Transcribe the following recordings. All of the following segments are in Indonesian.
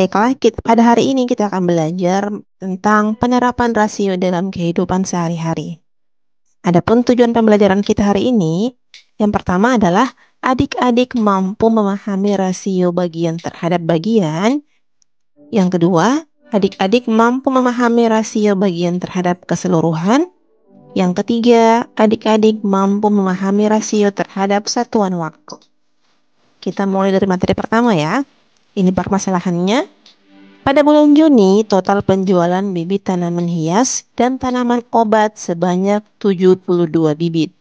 Baiklah, pada hari ini kita akan belajar tentang penerapan rasio dalam kehidupan sehari-hari. Adapun tujuan pembelajaran kita hari ini, yang pertama adalah adik-adik mampu memahami rasio bagian terhadap bagian. Yang kedua, adik-adik mampu memahami rasio bagian terhadap keseluruhan. Yang ketiga, adik-adik mampu memahami rasio terhadap satuan waktu. Kita mulai dari materi pertama ya. Ini permasalahannya. Pada bulan Juni, total penjualan bibit tanaman hias dan tanaman obat sebanyak 72 bibit.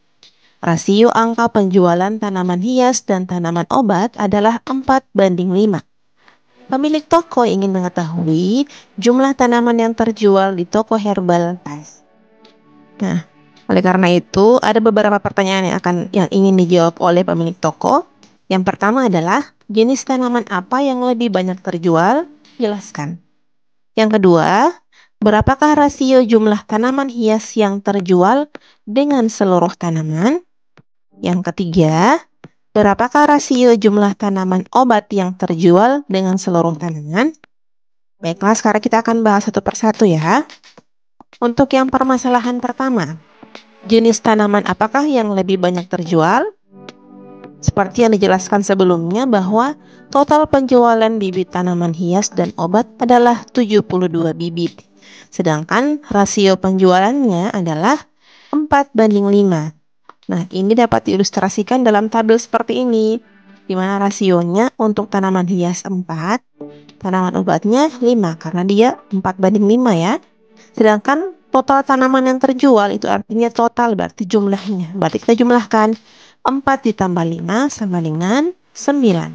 Rasio angka penjualan tanaman hias dan tanaman obat adalah 4:5. Pemilik toko ingin mengetahui jumlah tanaman yang terjual di toko herbal. Nah, oleh karena itu, ada beberapa pertanyaan yang ingin dijawab oleh pemilik toko. Yang pertama adalah, jenis tanaman apa yang lebih banyak terjual? Jelaskan. Yang kedua, berapakah rasio jumlah tanaman hias yang terjual dengan seluruh tanaman? Yang ketiga, berapakah rasio jumlah tanaman obat yang terjual dengan seluruh tanaman? Baiklah, sekarang kita akan bahas satu persatu ya. Untuk yang permasalahan pertama, jenis tanaman apakah yang lebih banyak terjual? Seperti yang dijelaskan sebelumnya bahwa total penjualan bibit tanaman hias dan obat adalah 72 bibit. Sedangkan rasio penjualannya adalah 4:5. Nah, ini dapat diilustrasikan dalam tabel seperti ini, di mana rasionya untuk tanaman hias 4, tanaman obatnya 5, karena dia 4:5 ya. Sedangkan total tanaman yang terjual itu artinya total, berarti jumlahnya. Berarti kita jumlahkan 4 ditambah 5 sama dengan 9.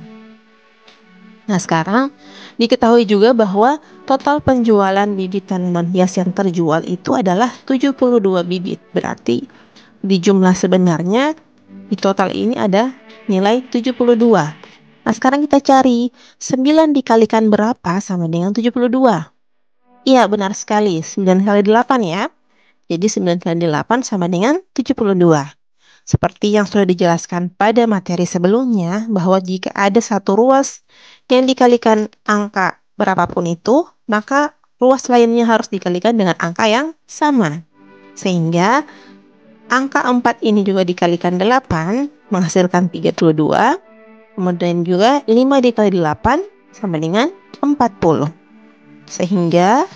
Nah, sekarang diketahui juga bahwa total penjualan bibit tanaman hias yang terjual itu adalah 72 bibit. Berarti di jumlah sebenarnya di total ini ada nilai 72. Nah, sekarang kita cari 9 dikalikan berapa sama dengan 72. Iya, benar sekali. 9 kali 8 ya. Jadi 9 kali 8 sama dengan 72. Seperti yang sudah dijelaskan pada materi sebelumnya, bahwa jika ada satu ruas yang dikalikan angka berapapun itu, maka ruas lainnya harus dikalikan dengan angka yang sama. Sehingga angka 4 ini juga dikalikan 8, menghasilkan 32. Kemudian juga 5 dikali 8 sama dengan 40. Sehingga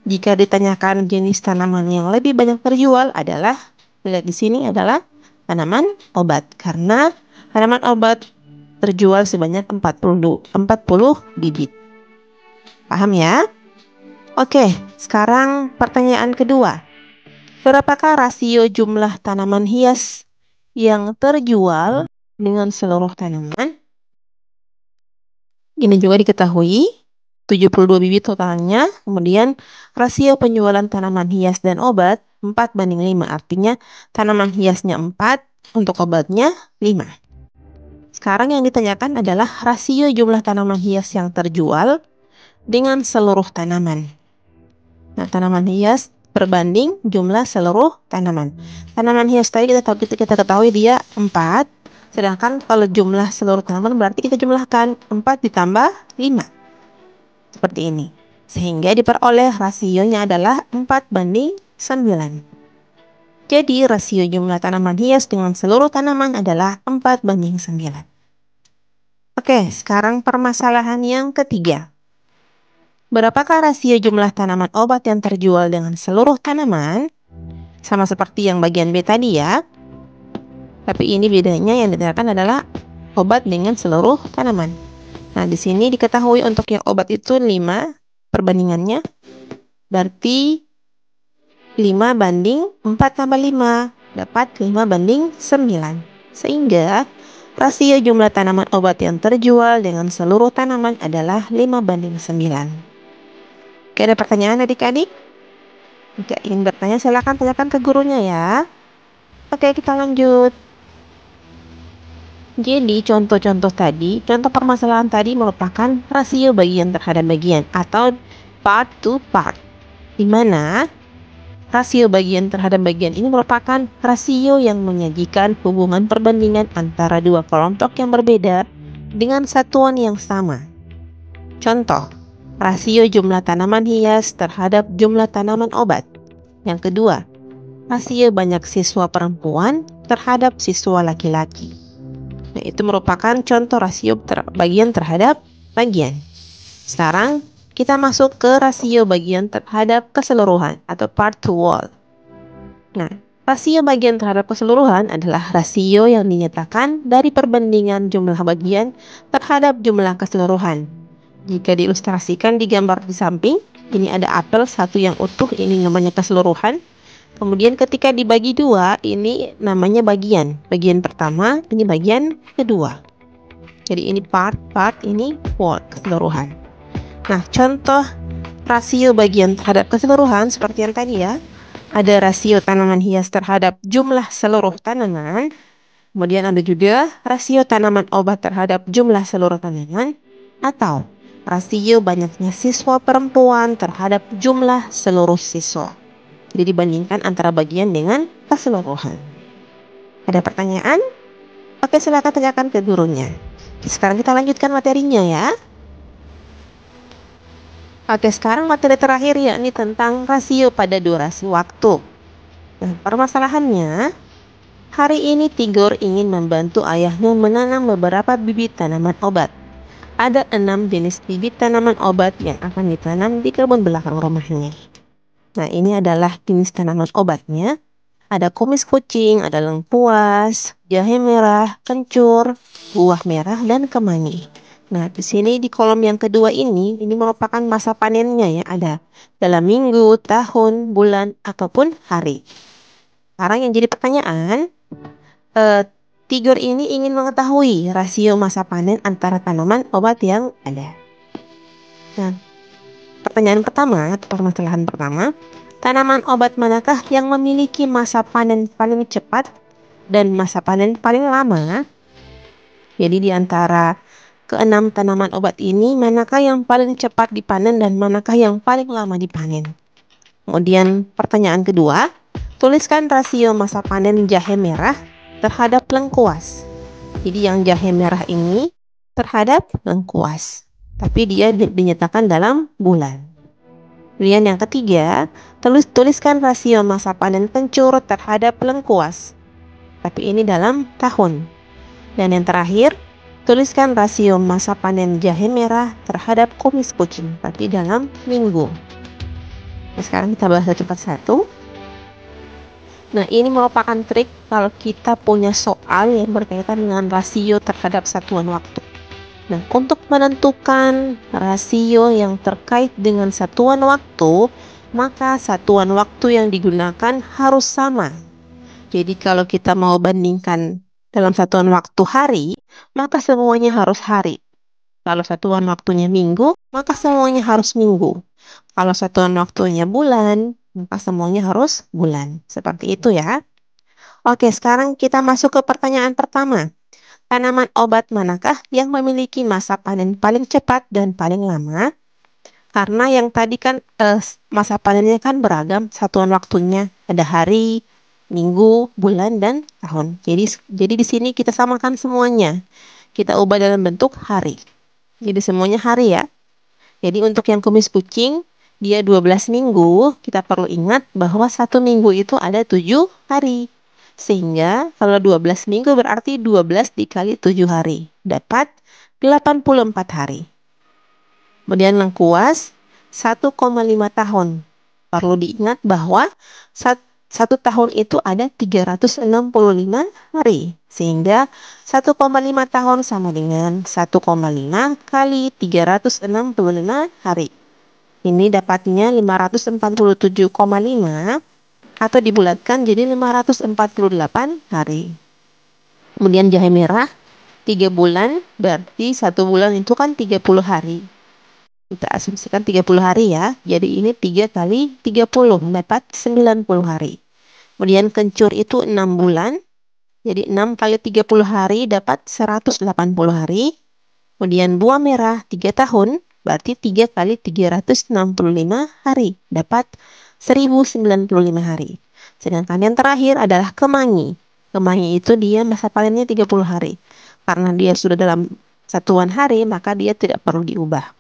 jika ditanyakan jenis tanaman yang lebih banyak terjual adalah, lihat di sini adalah tanaman obat, karena tanaman obat terjual sebanyak 40 bibit. Paham ya? Oke, sekarang pertanyaan kedua. Berapakah rasio jumlah tanaman hias yang terjual dengan seluruh tanaman? Ini juga diketahui 72 bibit totalnya. Kemudian rasio penjualan tanaman hias dan obat 4:5. Artinya tanaman hiasnya 4, untuk obatnya 5. Sekarang yang ditanyakan adalah rasio jumlah tanaman hias yang terjual dengan seluruh tanaman. Nah, tanaman hias berbanding jumlah seluruh tanaman. Tanaman hias tadi kita ketahui dia 4. Sedangkan kalau jumlah seluruh tanaman berarti kita jumlahkan 4 ditambah 5. Seperti ini. Sehingga diperoleh rasionya adalah 4:9. Jadi rasio jumlah tanaman hias dengan seluruh tanaman adalah 4:9. Oke, sekarang permasalahan yang ketiga. Berapakah rasio jumlah tanaman obat yang terjual dengan seluruh tanaman? Sama seperti yang bagian B tadi ya. Tapi ini bedanya yang ditanyakan adalah obat dengan seluruh tanaman. Nah, di sini diketahui untuk yang obat itu 5 perbandingannya. Berarti 5:4+5 dapat 5:9. Sehingga rasio jumlah tanaman obat yang terjual dengan seluruh tanaman adalah 5:9. Oke, ada pertanyaan adik-adik? Jika ingin bertanya, silakan tanyakan ke gurunya ya. Oke, kita lanjut. Jadi contoh-contoh tadi, contoh permasalahan tadi merupakan rasio bagian terhadap bagian atau part to part, di mana rasio bagian terhadap bagian ini merupakan rasio yang menyajikan hubungan perbandingan antara dua kelompok yang berbeda dengan satuan yang sama. Contoh, rasio jumlah tanaman hias terhadap jumlah tanaman obat. Yang kedua, rasio banyak siswa perempuan terhadap siswa laki-laki. Nah, itu merupakan contoh rasio bagian terhadap bagian. Sekarang kita masuk ke rasio bagian terhadap keseluruhan atau part to whole. Nah, rasio bagian terhadap keseluruhan adalah rasio yang dinyatakan dari perbandingan jumlah bagian terhadap jumlah keseluruhan. Jika diilustrasikan di gambar di samping, ini ada apel satu yang utuh, ini namanya keseluruhan. Kemudian ketika dibagi dua, ini namanya bagian. Bagian pertama, ini bagian kedua. Jadi ini part, ini whole, keseluruhan. Nah, contoh rasio bagian terhadap keseluruhan seperti yang tadi ya. Ada rasio tanaman hias terhadap jumlah seluruh tanaman. Kemudian ada juga rasio tanaman obat terhadap jumlah seluruh tanaman. Atau rasio banyaknya siswa perempuan terhadap jumlah seluruh siswa. Jadi dibandingkan antara bagian dengan keseluruhan. Ada pertanyaan? Oke, silakan tanyakan ke gurunya. Sekarang kita lanjutkan materinya ya. Oke, sekarang materi terakhir yakni tentang rasio pada durasi waktu. Nah, permasalahannya, hari ini Tigor ingin membantu ayahnya menanam beberapa bibit tanaman obat. Ada 6 jenis bibit tanaman obat yang akan ditanam di kebun belakang rumahnya. Nah, ini adalah jenis tanaman obatnya. Ada kumis kucing, ada lengkuas, jahe merah, kencur, buah merah, dan kemangi. Nah, di sini di kolom yang kedua ini merupakan masa panennya ya. Ada dalam minggu, tahun, bulan, ataupun hari. Sekarang yang jadi pertanyaan, Tigor ini ingin mengetahui rasio masa panen antara tanaman obat yang ada. Nah, pertanyaan pertama atau permasalahan pertama, tanaman obat manakah yang memiliki masa panen paling cepat dan masa panen paling lama? Jadi di antara keenam tanaman obat ini, manakah yang paling cepat dipanen dan manakah yang paling lama dipanen? Kemudian pertanyaan kedua, tuliskan rasio masa panen jahe merah terhadap lengkuas. Jadi yang jahe merah ini terhadap lengkuas, tapi dia dinyatakan dalam bulan. Kemudian yang ketiga, tuliskan rasio masa panen kencur terhadap lengkuas, tapi ini dalam tahun. Dan yang terakhir, tuliskan rasio masa panen jahe merah terhadap kumis kucing, tapi dalam minggu. Nah, sekarang kita bahas satu persatu. Nah, ini merupakan trik kalau kita punya soal yang berkaitan dengan rasio terhadap satuan waktu. Nah, untuk menentukan rasio yang terkait dengan satuan waktu, maka satuan waktu yang digunakan harus sama. Jadi kalau kita mau bandingkan dalam satuan waktu hari, maka semuanya harus hari. Kalau satuan waktunya minggu, maka semuanya harus minggu. Kalau satuan waktunya bulan, maka semuanya harus bulan. Seperti itu ya. Oke, sekarang kita masuk ke pertanyaan pertama. Tanaman obat manakah yang memiliki masa panen paling cepat dan paling lama? Karena yang tadi kan masa panennya kan beragam, satuan waktunya ada hari, minggu, bulan, dan tahun. Jadi di sini kita samakan semuanya. Kita ubah dalam bentuk hari. Jadi semuanya hari ya. Jadi untuk yang kumis kucing, dia 12 minggu, kita perlu ingat bahwa satu minggu itu ada 7 hari. Sehingga kalau 12 minggu berarti 12 dikali 7 hari. Dapat 84 hari. Kemudian lengkuas 1,5 tahun. Perlu diingat bahwa satu tahun itu ada 365 hari. Sehingga 1,5 tahun sama dengan 1,5 kali 365 hari. Ini dapatnya 547,5 atau dibulatkan jadi 548 hari. Kemudian jahe merah 3 bulan, berarti 1 bulan itu kan 30 hari. Kita asumsikan 30 hari ya. Jadi ini 3 kali 30 dapat 90 hari. Kemudian kencur itu 6 bulan. Jadi 6 kali 30 hari dapat 180 hari. Kemudian buah merah 3 tahun, berarti 3 kali 365 hari. Dapat 1095 hari. Sedangkan yang terakhir adalah kemangi. Kemangi itu dia masa panennya 30 hari. Karena dia sudah dalam satuan hari, maka dia tidak perlu diubah.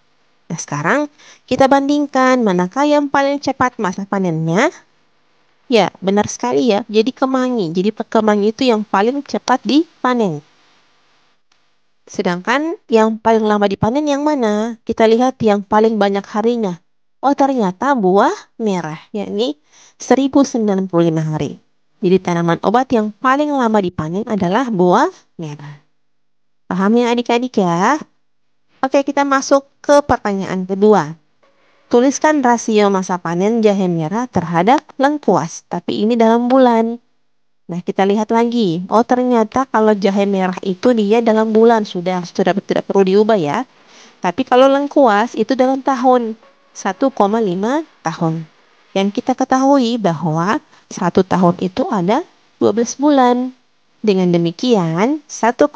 Nah, sekarang kita bandingkan manakah yang paling cepat masa panennya. Ya, benar sekali ya. Jadi kemangi. Jadi kemangi itu yang paling cepat dipanen. Sedangkan yang paling lama dipanen yang mana? Kita lihat yang paling banyak harinya. Oh, ternyata buah merah, yakni 1095 hari. Jadi tanaman obat yang paling lama dipanen adalah buah merah. Paham ya adik-adik ya? Oke, kita masuk ke pertanyaan kedua. Tuliskan rasio masa panen jahe merah terhadap lengkuas, tapi ini dalam bulan. Nah, kita lihat lagi. Oh, ternyata kalau jahe merah itu dia dalam bulan, sudah tidak perlu diubah ya. Tapi kalau lengkuas itu dalam tahun, 1,5 tahun. Yang kita ketahui bahwa 1 tahun itu ada 12 bulan. Dengan demikian, 1,5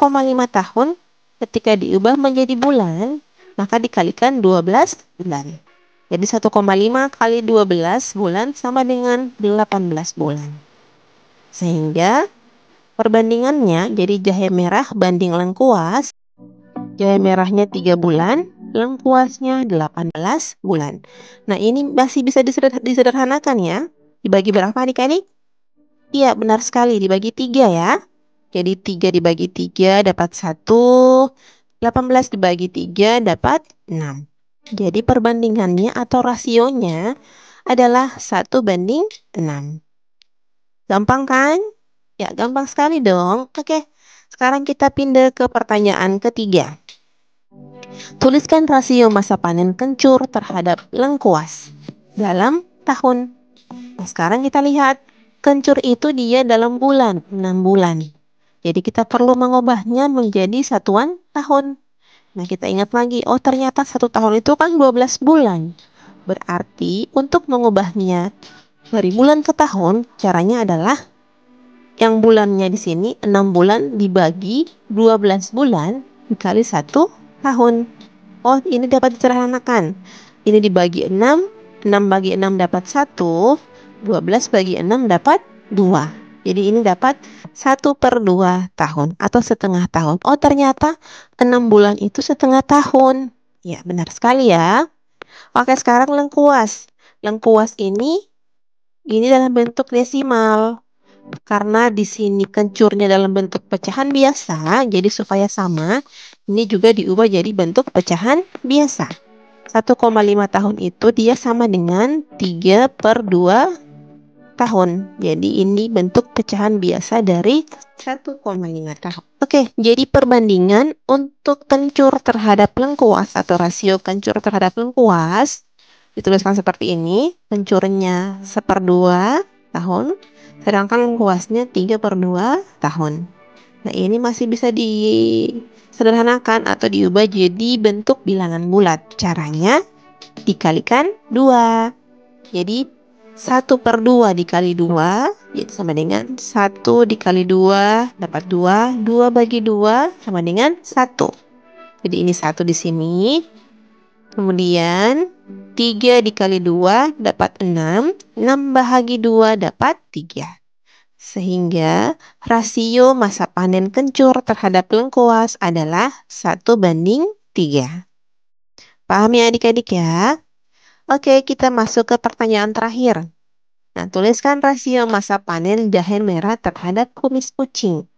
tahun ketika diubah menjadi bulan, maka dikalikan 12 bulan. Jadi 1,5 kali 12 bulan sama dengan 18 bulan. Sehingga perbandingannya jadi jahe merah banding lengkuas, jahe merahnya 3 bulan, lengkuasnya 18 bulan. Nah, ini masih bisa disederhanakan ya. Dibagi berapa adik-adik? Iya, benar sekali, dibagi 3 ya. Jadi 3 dibagi 3 dapat 1, 18 dibagi 3 dapat 6. Jadi perbandingannya atau rasionya adalah 1:6. Gampang kan? Ya, gampang sekali dong. Oke, sekarang kita pindah ke pertanyaan ketiga. Tuliskan rasio masa panen kencur terhadap lengkuas dalam tahun. Nah, sekarang kita lihat. Kencur itu dia dalam bulan, 6 bulan. Jadi kita perlu mengubahnya menjadi satuan tahun. Nah, kita ingat lagi, oh ternyata 1 tahun itu kan 12 bulan. Berarti untuk mengubahnya dari bulan ke tahun, caranya adalah yang bulannya di sini 6 bulan dibagi 12 bulan dikali 1 tahun. Oh, ini dapat disederhanakan. Ini dibagi 6, 6 bagi 6 dapat 1, 12 bagi 6 dapat 2. Jadi ini dapat 1/2 tahun atau setengah tahun. Oh, ternyata 6 bulan itu setengah tahun. Ya, benar sekali ya. Oke, sekarang lengkuas. Lengkuas ini dalam bentuk desimal. Karena di sini kencurnya dalam bentuk pecahan biasa, jadi supaya sama, ini juga diubah jadi bentuk pecahan biasa. 1,5 tahun itu dia sama dengan 3/2 tahun. Jadi ini bentuk pecahan biasa dari 1,5 tahun. Oke, jadi perbandingan untuk kencur terhadap lengkuas atau rasio kencur terhadap lengkuas dituliskan seperti ini. Kencurnya 1/2 tahun, sedangkan lengkuasnya 3/2 tahun. Nah, ini masih bisa disederhanakan atau diubah jadi bentuk bilangan bulat. Caranya dikalikan 2. Jadi 1/2 dikali 2 itu sama dengan 1 dikali 2 dapat 2, 2 bagi 2 sama dengan 1. Jadi ini 1 di sini. Kemudian 3 dikali 2 dapat 6, 6 bahagi 2 dapat 3. Sehingga rasio masa panen kencur terhadap lengkuas adalah 1:3. Paham ya adik-adik ya? Oke, kita masuk ke pertanyaan terakhir. Nah, tuliskan rasio masa panen jahe merah terhadap kumis kucing.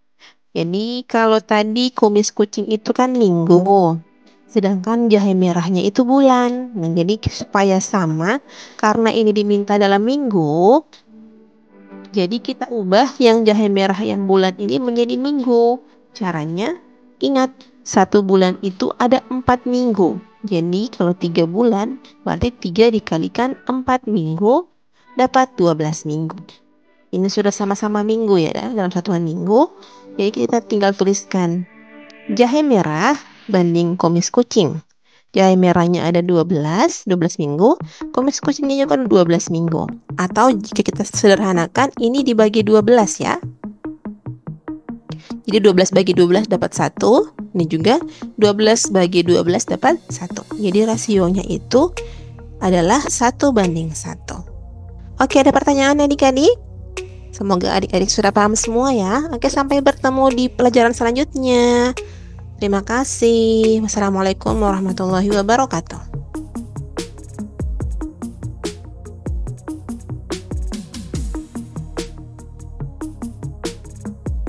Jadi, kalau tadi kumis kucing itu kan minggu, sedangkan jahe merahnya itu bulan. Nah, jadi supaya sama, karena ini diminta dalam minggu, jadi kita ubah yang jahe merah yang bulan ini menjadi minggu. Caranya, ingat, 1 bulan itu ada 4 minggu. Jadi kalau 3 bulan, berarti 3 dikalikan 4 minggu, dapat 12 minggu. Ini sudah sama-sama minggu ya, dalam satuan minggu. Jadi kita tinggal tuliskan jahe merah banding kumis kucing. Jahe merahnya ada 12 minggu, kumis kucingnya juga 12 minggu. Atau jika kita sederhanakan, ini dibagi 12 ya. Jadi 12 bagi 12 dapat 1. Ini juga 12 bagi 12 dapat 1. Jadi rasionya itu adalah 1:1. Oke, ada pertanyaan adik-adik? Semoga adik-adik sudah paham semua ya. Oke, sampai bertemu di pelajaran selanjutnya. Terima kasih. Wassalamualaikum warahmatullahi wabarakatuh.